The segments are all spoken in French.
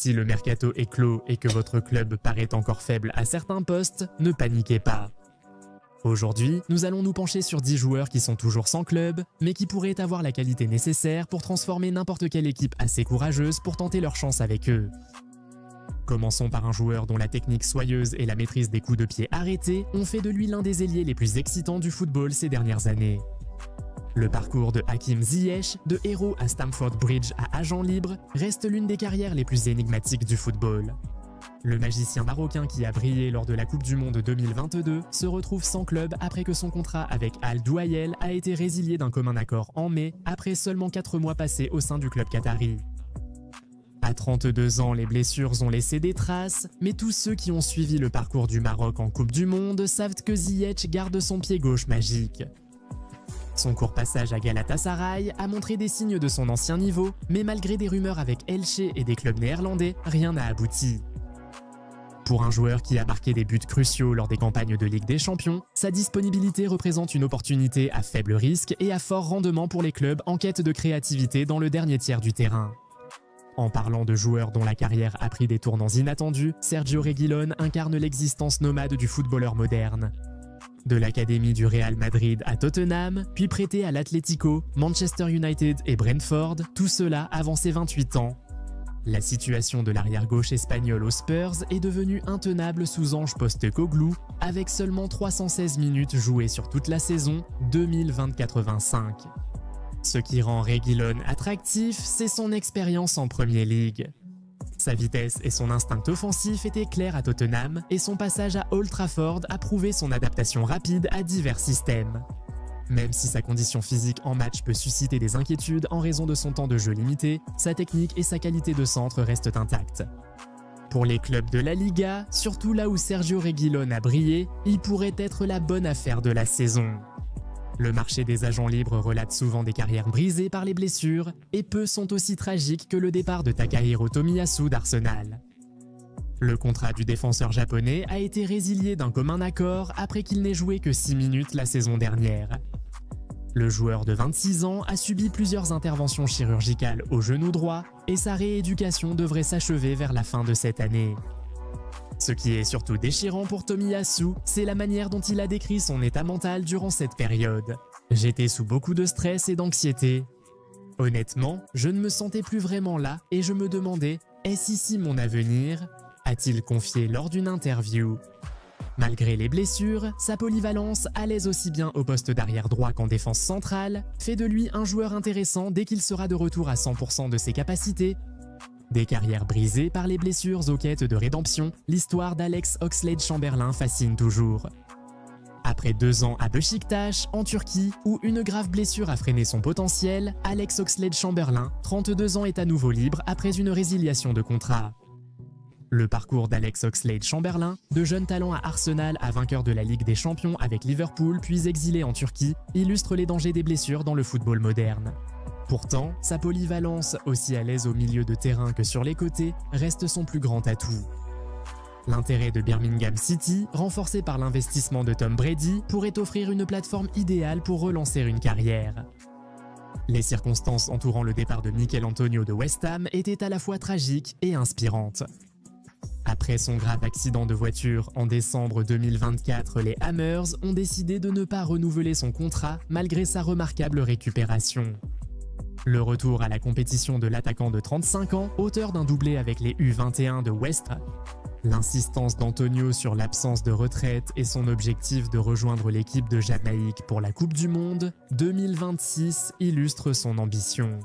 Si le mercato est clos et que votre club paraît encore faible à certains postes, ne paniquez pas. Aujourd'hui, nous allons nous pencher sur 10 joueurs qui sont toujours sans club, mais qui pourraient avoir la qualité nécessaire pour transformer n'importe quelle équipe assez courageuse pour tenter leur chance avec eux. Commençons par un joueur dont la technique soyeuse et la maîtrise des coups de pied arrêtés ont fait de lui l'un des ailiers les plus excitants du football ces dernières années. Le parcours de Hakim Ziyech, de héros à Stamford Bridge à agent libre, reste l'une des carrières les plus énigmatiques du football. Le magicien marocain qui a brillé lors de la Coupe du Monde 2022 se retrouve sans club après que son contrat avec Al Douaïel a été résilié d'un commun accord en mai, après seulement 4 mois passés au sein du club qatari. À 32 ans, les blessures ont laissé des traces, mais tous ceux qui ont suivi le parcours du Maroc en Coupe du Monde savent que Ziyech garde son pied gauche magique. Son court passage à Galatasaray a montré des signes de son ancien niveau, mais malgré des rumeurs avec Elche et des clubs néerlandais, rien n'a abouti. Pour un joueur qui a marqué des buts cruciaux lors des campagnes de Ligue des Champions, sa disponibilité représente une opportunité à faible risque et à fort rendement pour les clubs en quête de créativité dans le dernier tiers du terrain. En parlant de joueurs dont la carrière a pris des tournants inattendus, Sergio Reguilón incarne l'existence nomade du footballeur moderne. De l'académie du Real Madrid à Tottenham, puis prêté à l'Atlético, Manchester United et Brentford, tout cela avant ses 28 ans. La situation de l'arrière-gauche espagnol aux Spurs est devenue intenable sous Ange Postecoglou, avec seulement 316 minutes jouées sur toute la saison 2020-85. Ce qui rend Reguilón attractif, c'est son expérience en Premier League. Sa vitesse et son instinct offensif étaient clairs à Tottenham et son passage à Old Trafford a prouvé son adaptation rapide à divers systèmes. Même si sa condition physique en match peut susciter des inquiétudes en raison de son temps de jeu limité, sa technique et sa qualité de centre restent intactes. Pour les clubs de la Liga, surtout là où Sergio Reguilón a brillé, il pourrait être la bonne affaire de la saison. Le marché des agents libres relate souvent des carrières brisées par les blessures, et peu sont aussi tragiques que le départ de Takahiro Tomiyasu d'Arsenal. Le contrat du défenseur japonais a été résilié d'un commun accord après qu'il n'ait joué que 6 minutes la saison dernière. Le joueur de 26 ans a subi plusieurs interventions chirurgicales au genou droit, et sa rééducation devrait s'achever vers la fin de cette année. Ce qui est surtout déchirant pour Tomiyasu, c'est la manière dont il a décrit son état mental durant cette période. « J'étais sous beaucoup de stress et d'anxiété. Honnêtement, je ne me sentais plus vraiment là et je me demandais « est-ce ici mon avenir ?» a-t-il confié lors d'une interview. Malgré les blessures, sa polyvalence, à l'aise aussi bien au poste d'arrière droit qu'en défense centrale, fait de lui un joueur intéressant dès qu'il sera de retour à 100% de ses capacités. Des carrières brisées par les blessures aux quêtes de rédemption, l'histoire d'Alex Oxlade-Chamberlain fascine toujours. Après 2 ans à Beşiktaş, en Turquie, où une grave blessure a freiné son potentiel, Alex Oxlade-Chamberlain, 32 ans, est à nouveau libre après une résiliation de contrat. Le parcours d'Alex Oxlade-Chamberlain, de jeune talent à Arsenal à vainqueur de la Ligue des Champions avec Liverpool puis exilé en Turquie, illustre les dangers des blessures dans le football moderne. Pourtant, sa polyvalence, aussi à l'aise au milieu de terrain que sur les côtés, reste son plus grand atout. L'intérêt de Birmingham City, renforcé par l'investissement de Tom Brady, pourrait offrir une plateforme idéale pour relancer une carrière. Les circonstances entourant le départ de Mikel Antonio de West Ham étaient à la fois tragiques et inspirantes. Après son grave accident de voiture en décembre 2024, les Hammers ont décidé de ne pas renouveler son contrat malgré sa remarquable récupération. Le retour à la compétition de l'attaquant de 35 ans, auteur d'un doublé avec les U21 de West Ham, l'insistance d'Antonio sur l'absence de retraite et son objectif de rejoindre l'équipe de Jamaïque pour la Coupe du Monde 2026 illustrent son ambition.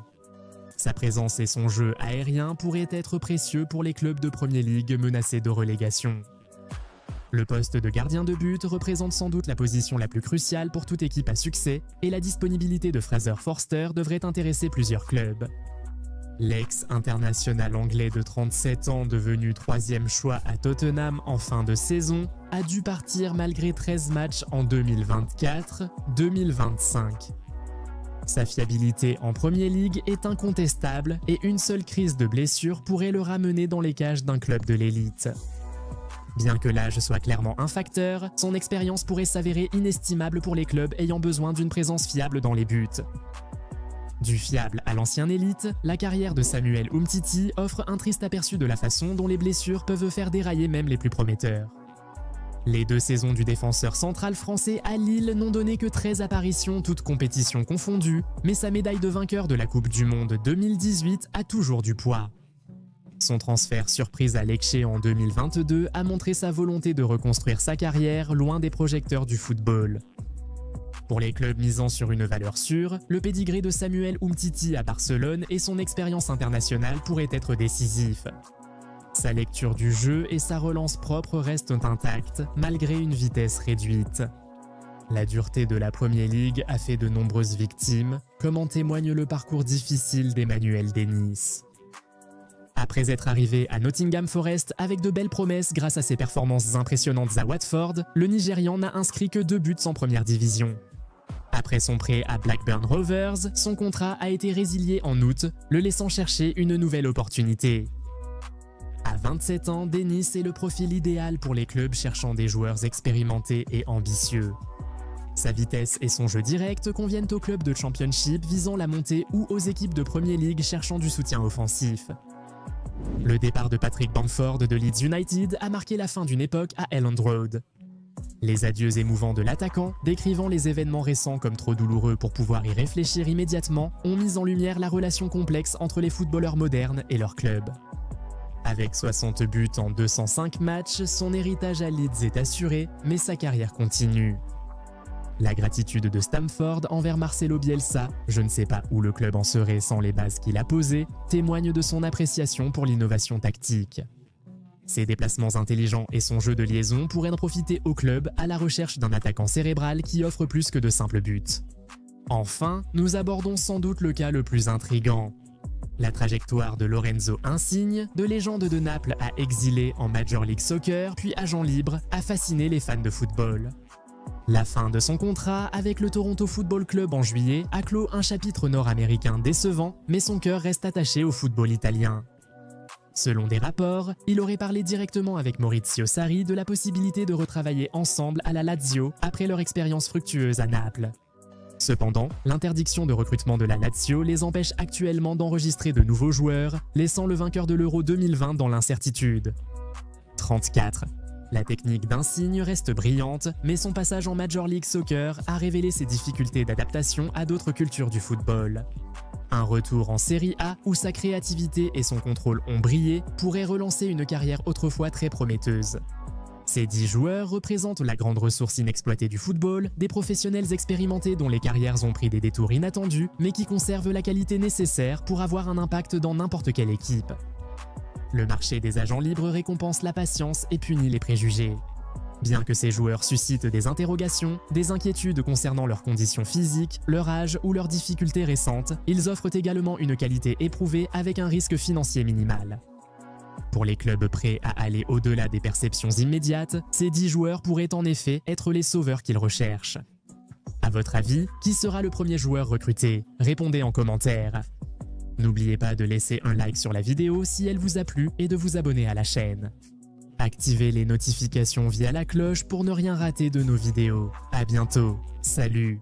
Sa présence et son jeu aérien pourraient être précieux pour les clubs de Premier League menacés de relégation. Le poste de gardien de but représente sans doute la position la plus cruciale pour toute équipe à succès et la disponibilité de Fraser Forster devrait intéresser plusieurs clubs. L'ex-international anglais de 37 ans devenu 3e choix à Tottenham en fin de saison a dû partir malgré 13 matchs en 2024-2025. Sa fiabilité en Premier League est incontestable et une seule crise de blessure pourrait le ramener dans les cages d'un club de l'élite. Bien que l'âge soit clairement un facteur, son expérience pourrait s'avérer inestimable pour les clubs ayant besoin d'une présence fiable dans les buts. Du fiable à l'ancien élite, la carrière de Samuel Umtiti offre un triste aperçu de la façon dont les blessures peuvent faire dérailler même les plus prometteurs. Les 2 saisons du défenseur central français à Lille n'ont donné que 13 apparitions, toutes compétitions confondues, mais sa médaille de vainqueur de la Coupe du Monde 2018 a toujours du poids. Son transfert surprise à Lecce en 2022 a montré sa volonté de reconstruire sa carrière loin des projecteurs du football. Pour les clubs misant sur une valeur sûre, le pédigré de Samuel Umtiti à Barcelone et son expérience internationale pourraient être décisifs. Sa lecture du jeu et sa relance propre restent intactes, malgré une vitesse réduite. La dureté de la Premier League a fait de nombreuses victimes, comme en témoigne le parcours difficile d'Emmanuel Dennis. Après être arrivé à Nottingham Forest avec de belles promesses grâce à ses performances impressionnantes à Watford, le Nigérian n'a inscrit que 2 buts en première division. Après son prêt à Blackburn Rovers, son contrat a été résilié en août, le laissant chercher une nouvelle opportunité. À 27 ans, Dennis est le profil idéal pour les clubs cherchant des joueurs expérimentés et ambitieux. Sa vitesse et son jeu direct conviennent aux clubs de Championship visant la montée ou aux équipes de Premier League cherchant du soutien offensif. Le départ de Patrick Bamford de Leeds United a marqué la fin d'une époque à Elland Road. Les adieux émouvants de l'attaquant, décrivant les événements récents comme trop douloureux pour pouvoir y réfléchir immédiatement, ont mis en lumière la relation complexe entre les footballeurs modernes et leur club. Avec 60 buts en 205 matchs, son héritage à Leeds est assuré, mais sa carrière continue. La gratitude de Stamford envers Marcelo Bielsa, je ne sais pas où le club en serait sans les bases qu'il a posées, témoigne de son appréciation pour l'innovation tactique. Ses déplacements intelligents et son jeu de liaison pourraient profiter au club à la recherche d'un attaquant cérébral qui offre plus que de simples buts. Enfin, nous abordons sans doute le cas le plus intrigant. La trajectoire de Lorenzo Insigne, de légende de Naples à exilé en Major League Soccer puis agent libre, a fasciné les fans de football. La fin de son contrat avec le Toronto Football Club en juillet a clos un chapitre nord-américain décevant, mais son cœur reste attaché au football italien. Selon des rapports, il aurait parlé directement avec Maurizio Sarri de la possibilité de retravailler ensemble à la Lazio après leur expérience fructueuse à Naples. Cependant, l'interdiction de recrutement de la Lazio les empêche actuellement d'enregistrer de nouveaux joueurs, laissant le vainqueur de l'Euro 2020 dans l'incertitude. 34. La technique d'Insigne reste brillante, mais son passage en Major League Soccer a révélé ses difficultés d'adaptation à d'autres cultures du football. Un retour en Série A où sa créativité et son contrôle ont brillé pourrait relancer une carrière autrefois très prometteuse. Ces 10 joueurs représentent la grande ressource inexploitée du football, des professionnels expérimentés dont les carrières ont pris des détours inattendus, mais qui conservent la qualité nécessaire pour avoir un impact dans n'importe quelle équipe. Le marché des agents libres récompense la patience et punit les préjugés. Bien que ces joueurs suscitent des interrogations, des inquiétudes concernant leurs conditions physiques, leur âge ou leurs difficultés récentes, ils offrent également une qualité éprouvée avec un risque financier minimal. Pour les clubs prêts à aller au-delà des perceptions immédiates, ces 10 joueurs pourraient en effet être les sauveurs qu'ils recherchent. À votre avis, qui sera le premier joueur recruté? Répondez en commentaire. N'oubliez pas de laisser un like sur la vidéo si elle vous a plu et de vous abonner à la chaîne. Activez les notifications via la cloche pour ne rien rater de nos vidéos. À bientôt, salut!